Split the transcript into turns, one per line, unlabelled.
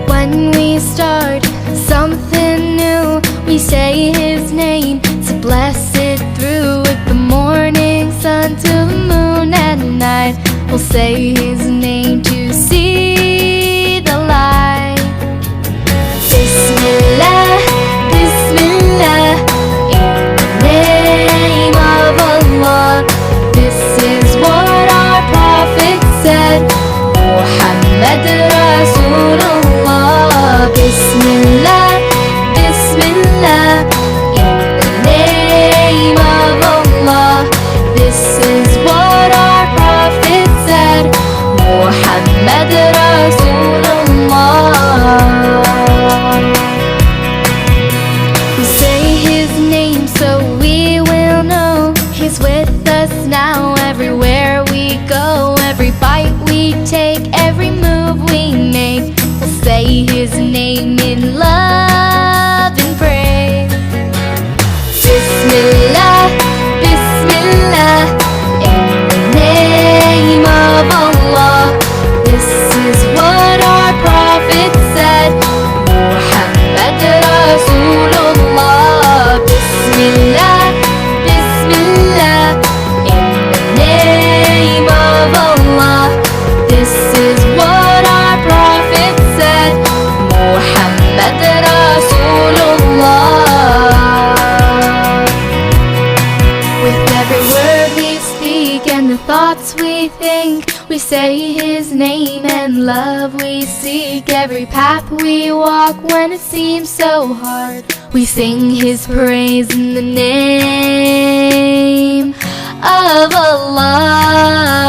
When we start something new, we say His name to bless it through. With the morning sun to the moon at night, we'll say His name to see the light. Bismillah, Bismillah, in the name of Allah. This is what our Prophet said, Muhammad Rasulullah. Bismillah, Bismillah, in the name of Allah. This is what our Prophet said, Muhammad Rasulullah. We say His name so we will know He's with us now everywhere we go. Every bite we take, every move we make, we'll say His name in love and praise. Bismillah, Bismillah, in the name of Allah. This is what our Prophet said, Muhammad Rasulullah. Bismillah, Bismillah, in the name of Allah. This is what our Prophet said, Muhammad Rasulullah. With every word we speak and the thoughts we think, we say His name and love we seek. Every path we walk when it seems so hard, we sing His praise in the name of Allah.